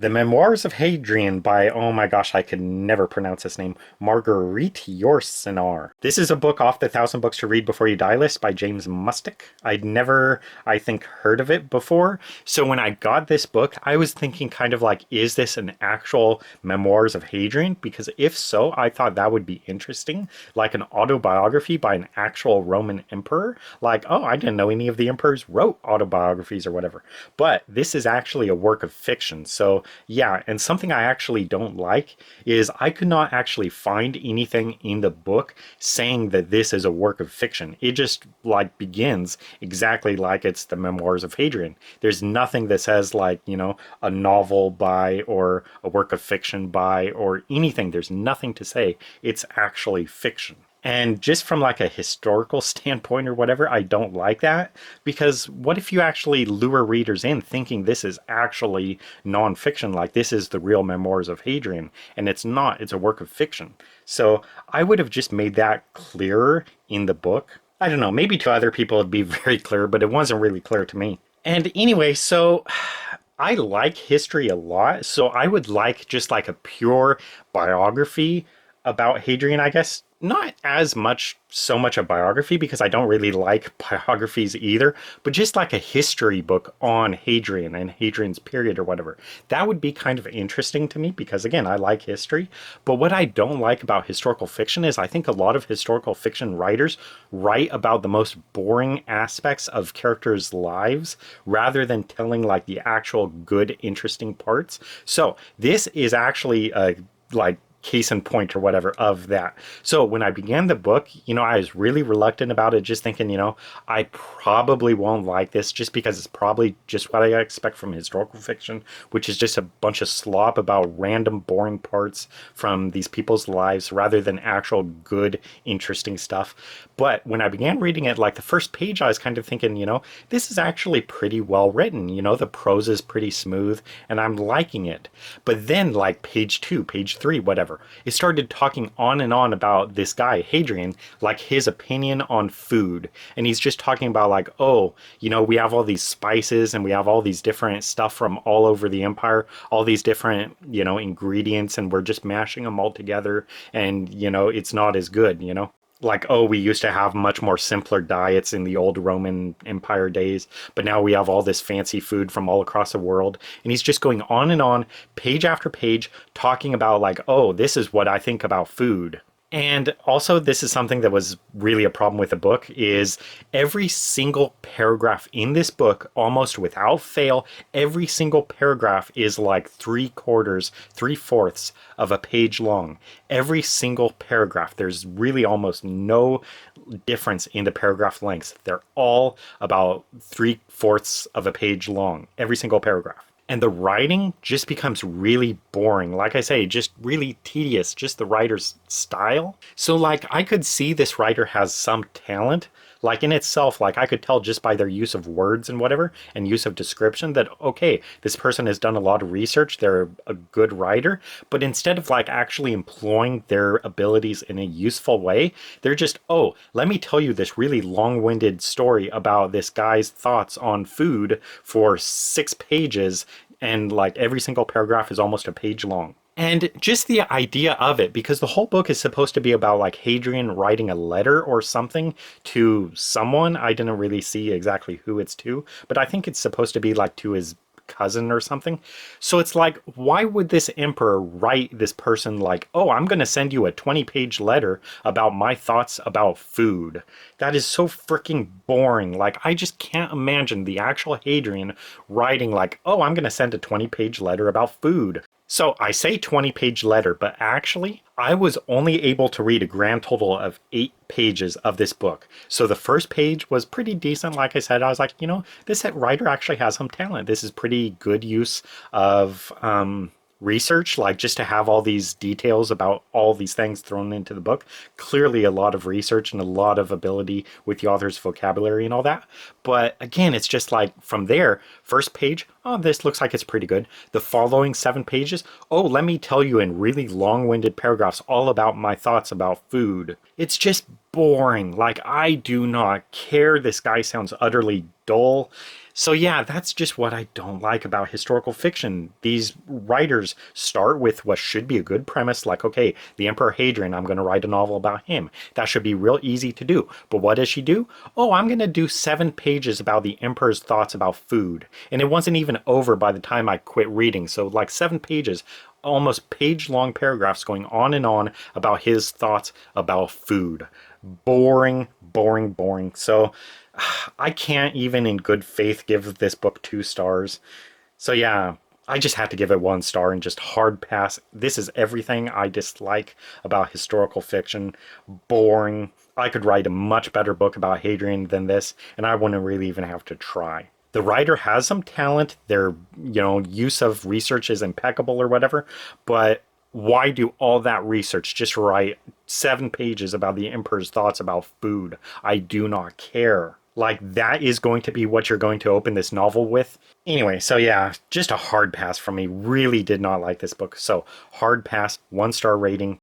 The Memoirs of Hadrian by, oh my gosh, I could never pronounce his name, Marguerite Yourcenar. This is a book off the 1,000 Books to Read Before You Die list by James Mustick. I'd never, I think, heard of it before. So when I got this book, I was thinking kind of like, is this an actual Memoirs of Hadrian? Because if so, I thought that would be interesting. Like an autobiography by an actual Roman emperor. Like, oh, I didn't know any of the emperors wrote autobiographies or whatever. But this is actually a work of fiction. So yeah, and something I actually don't like is I could not actually find anything in the book saying that this is a work of fiction. It just like begins exactly like it's the Memoirs of Hadrian. There's nothing that says like, a novel by or a work of fiction by or anything. There's nothing to say it's actually fiction. And just from like a historical standpoint or whatever, I don't like that because what if you actually lure readers in thinking this is actually nonfiction, like this is the real Memoirs of Hadrian, and it's not, it's a work of fiction. So I would have just made that clearer in the book. I don't know, maybe to other people it'd be very clear, but it wasn't really clear to me. And anyway, so I like history a lot, so I would like just like a pure biography about Hadrian, I guess. Not as much, so much a biography because I don't really like biographies either, but just like a history book on Hadrian and Hadrian's period or whatever. That would be kind of interesting to me because, again, I like history. But what I don't like about historical fiction is I think a lot of historical fiction writers write about the most boring aspects of characters' lives rather than telling like the actual good, interesting parts. So this is actually a like case in point or whatever of that. So when I began the book, I was really reluctant about it, just thinking, I probably won't like this just because it's probably just what I expect from historical fiction, which is just a bunch of slop about random boring parts from these people's lives rather than actual good, interesting stuff. But when I began reading it, like the first page, I was kind of thinking, this is actually pretty well written. The prose is pretty smooth and I'm liking it. But then like page 2, page 3, whatever, it started talking on and on about this guy, Hadrian, like his opinion on food. And he's just talking about like, oh, we have all these spices and we have all these different stuff from all over the empire, all these different, ingredients, and we're just mashing them all together. And, it's not as good, like, oh, we used to have much more simpler diets in the old Roman Empire days, but now we have all this fancy food from all across the world. And he's just going on and on, page after page, talking about like, oh, this is what I think about food. And also, this is something that was really a problem with the book, is every single paragraph in this book, almost without fail, every single paragraph is like 3/4, 3/4 of a page long. Every single paragraph. There's really almost no difference in the paragraph lengths. They're all about 3/4 of a page long, every single paragraph. And the writing just becomes really boring. Like I say, just really tedious, just the writer's style. So like I could see this writer has some talent, like in itself, like I could tell just by their use of words and whatever and use of description that, okay, this person has done a lot of research. They're a good writer, but instead of like actually employing their abilities in a useful way, they're just, oh, let me tell you this really long-winded story about this guy's thoughts on food for 6 pages, and like every single paragraph is almost a page long. And just the idea of it, because the whole book is supposed to be about like Hadrian writing a letter or something to someone. I didn't really see exactly who it's to, but I think it's supposed to be like to his cousin or something. So it's like, why would this emperor write this person like, oh, I'm going to send you a 20-page letter about my thoughts about food? That is so freaking boring. Like, I just can't imagine the actual Hadrian writing like, oh, I'm going to send a 20-page letter about food. So I say 20-page letter, but actually I was only able to read a grand total of 8 pages of this book. So the first page was pretty decent. Like I said, I was like, this writer actually has some talent. This is pretty good use of research, like just to have all these details about all these things thrown into the book. Clearly a lot of research and a lot of ability with the author's vocabulary and all that. But again, it's just like from there, first page, oh, this looks like it's pretty good. The following 7 pages, oh, let me tell you in really long-winded paragraphs all about my thoughts about food. It's just boring. Like, I do not care. This guy sounds utterly dull. So yeah, that's just what I don't like about historical fiction. These writers start with what should be a good premise, like, okay, the Emperor Hadrian, I'm going to write a novel about him. That should be real easy to do. But what does she do? Oh, I'm going to do 7 pages about the Emperor's thoughts about food. And it wasn't even over by the time I quit reading. So like 7 pages, almost page-long paragraphs going on and on about his thoughts about food. Boring, boring, boring. So I can't even in good faith give this book 2 stars. So yeah, I just had to give it 1 star and just hard pass. This is everything I dislike about historical fiction. Boring. I could write a much better book about Hadrian than this, and I wouldn't really even have to try. The writer has some talent. Their, use of research is impeccable or whatever, but why do all that research just write 7 pages about the emperor's thoughts about food? I do not care. Like, that is going to be what you're going to open this novel with. Anyway, so yeah, just a hard pass from me. Really did not like this book. So, hard pass, 1 star rating.